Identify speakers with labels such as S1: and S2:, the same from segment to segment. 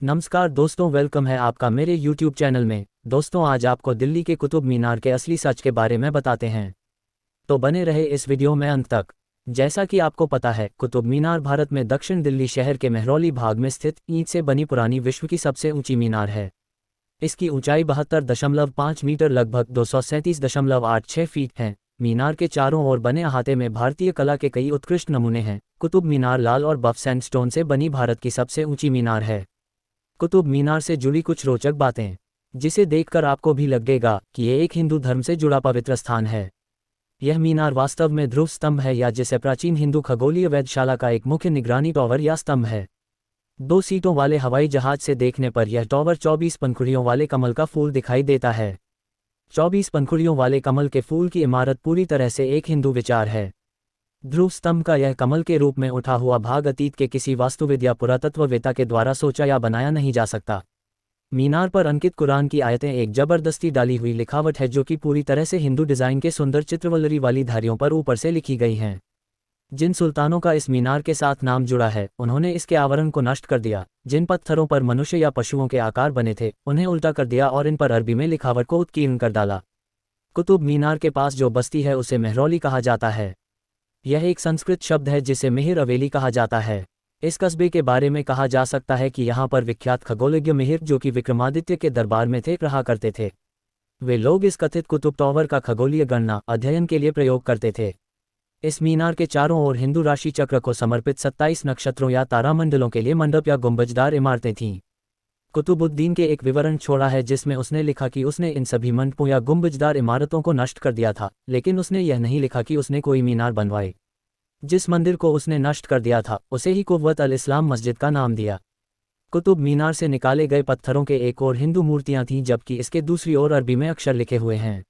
S1: नमस्कार दोस्तों, वेलकम है आपका मेरे YouTube चैनल में। दोस्तों, आज आपको दिल्ली के कुतुब मीनार के असली सच के बारे में बताते हैं, तो बने रहे इस वीडियो में अंत तक। जैसा कि आपको पता है, कुतुब मीनार भारत में दक्षिण दिल्ली शहर के मेहरौली भाग में स्थित ईंट से बनी पुरानी विश्व की सबसे ऊंची मीनार है। इसकी ऊंचाई 72.5 मीटर लगभग 237.86 फीट है। मीनार के चारों ओर बने अहाते में भारतीय कला के कई उत्कृष्ट नमूने हैं। कुतुब मीनार लाल और बफ सैंडस्टोन से बनी भारत की सबसे ऊंची मीनार है। कुतुब मीनार से जुड़ी कुछ रोचक बातें, जिसे देखकर आपको भी लगेगा कि ये एक हिंदू धर्म से जुड़ा पवित्र स्थान है। यह मीनार वास्तव में ध्रुव स्तंभ है, या जिसे प्राचीन हिंदू खगोलीय वेधशाला का एक मुख्य निगरानी टॉवर या स्तंभ है। 2 सीटों वाले हवाई जहाज से देखने पर यह टॉवर 24 पंखुड़ियों वाले कमल का फूल दिखाई देता है। 24 पंखुड़ियों वाले कमल के फूल की इमारत पूरी तरह से एक हिंदू विचार है। ध्रुव स्तंभ का यह कमल के रूप में उठा हुआ भाग अतीत के किसी वास्तुविद या पुरातत्ववेत्ता के द्वारा सोचा या बनाया नहीं जा सकता। मीनार पर अंकित कुरान की आयतें एक जबरदस्ती डाली हुई लिखावट है, जो कि पूरी तरह से हिंदू डिज़ाइन के सुंदर चित्रवल्लरी वाली धारियों पर ऊपर से लिखी गई हैं। जिन सुल्तानों का इस मीनार के साथ नाम जुड़ा है, उन्होंने इसके आवरण को नष्ट कर दिया। जिन पत्थरों पर मनुष्य या पशुओं के आकार बने थे, उन्हें उल्टा कर दिया और इन पर अरबी में लिखावट को उत्कीर्ण कर डाला। कुतुब मीनार के पास जो बस्ती है उसे मेहरौली कहा जाता है। यह एक संस्कृत शब्द है जिसे मिहिर अवेली कहा जाता है। इस कस्बे के बारे में कहा जा सकता है कि यहाँ पर विख्यात खगोलज्ञ मिहिर, जो कि विक्रमादित्य के दरबार में थे, रहा करते थे। वे लोग इस कथित कुतुब टॉवर का खगोलीय गणना अध्ययन के लिए प्रयोग करते थे। इस मीनार के चारों ओर हिंदू राशि चक्र को समर्पित 27 नक्षत्रों या तारामंडलों के लिए मंडप या गुंबजदार इमारतें थीं। कुतुबुद्दीन के एक विवरण छोड़ा है जिसमें उसने लिखा कि उसने इन सभी मंडपों या गुंबजदार इमारतों को नष्ट कर दिया था, लेकिन उसने यह नहीं लिखा कि उसने कोई मीनार बनवाई। जिस मंदिर को उसने नष्ट कर दिया था, उसे ही कुव्वत अल इस्लाम मस्जिद का नाम दिया। कुतुब मीनार से निकाले गए पत्थरों के एक ओर हिंदू मूर्तियां थीं, जबकि इसके दूसरी ओर अरबी में अक्षर लिखे हुए हैं।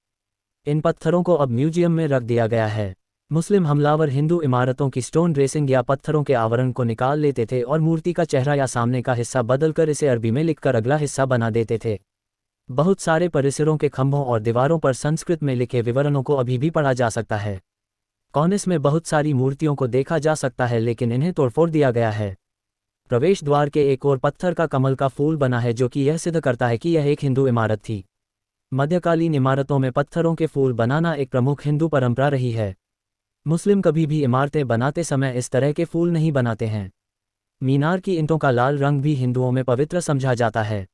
S1: इन पत्थरों को अब म्यूजियम में रख दिया गया है। मुस्लिम हमलावर हिंदू इमारतों की स्टोन ड्रेसिंग या पत्थरों के आवरण को निकाल लेते थे और मूर्ति का चेहरा या सामने का हिस्सा बदलकर इसे अरबी में लिखकर अगला हिस्सा बना देते थे। बहुत सारे परिसरों के खंभों और दीवारों पर संस्कृत में लिखे विवरणों को अभी भी पढ़ा जा सकता है। कॉर्निस में बहुत सारी मूर्तियों को देखा जा सकता है, लेकिन इन्हें तोड़फोड़ दिया गया है। प्रवेश द्वार के एक ओर पत्थर का कमल का फूल बना है, जो कि यह सिद्ध करता है कि यह एक हिंदू इमारत थी। मध्यकालीन इमारतों में पत्थरों के फूल बनाना एक प्रमुख हिंदू परंपरा रही है। मुस्लिम कभी भी इमारतें बनाते समय इस तरह के फूल नहीं बनाते हैं। मीनार की ईंटों का लाल रंग भी हिंदुओं में पवित्र समझा जाता है।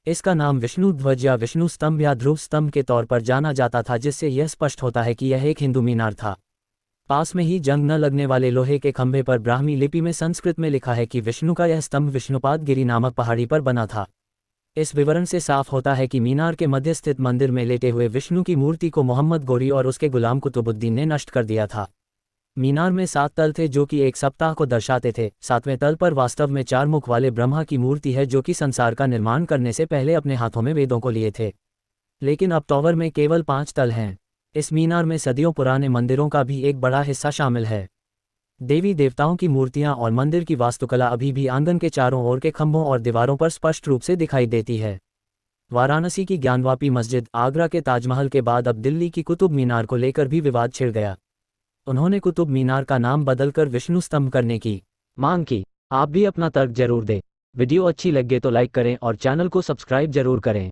S1: इसका नाम विष्णु ध्वज या विष्णु स्तंभ या ध्रुव स्तंभ के तौर पर जाना जाता था, जिससे यह स्पष्ट होता है कि यह एक हिंदू मीनार था। पास में ही जंग न लगने वाले लोहे के खंभे पर ब्राह्मी लिपि में संस्कृत में लिखा है कि विष्णु का यह स्तंभ विष्णुपाद गिरी नामक पहाड़ी पर बना था। इस विवरण से साफ होता है कि मीनार के मध्य स्थित मंदिर में लेटे हुए विष्णु की मूर्ति को मोहम्मद गोरी और उसके गुलाम कुतुबुद्दीन ने नष्ट कर दिया था। मीनार में 7 तल थे, जो कि एक सप्ताह को दर्शाते थे। 7वें तल पर वास्तव में 4 मुख वाले ब्रह्मा की मूर्ति है, जो कि संसार का निर्माण करने से पहले अपने हाथों में वेदों को लिए थे। लेकिन अब टॉवर में केवल 5 तल हैं। इस मीनार में सदियों पुराने मंदिरों का भी एक बड़ा हिस्सा शामिल है। देवी देवताओं की मूर्तियां और मंदिर की वास्तुकला अभी भी आंगन के चारों ओर के खंभों और दीवारों पर स्पष्ट रूप से दिखाई देती है। वाराणसी की ज्ञानवापी मस्जिद, आगरा के ताजमहल के बाद अब दिल्ली की कुतुब मीनार को लेकर भी विवाद छिड़ गया। उन्होंने कुतुब मीनार का नाम बदलकर विष्णु स्तंभ करने की मांग की। आप भी अपना तर्क जरूर दें। वीडियो अच्छी लगे तो लाइक करें और चैनल को सब्सक्राइब जरूर करें।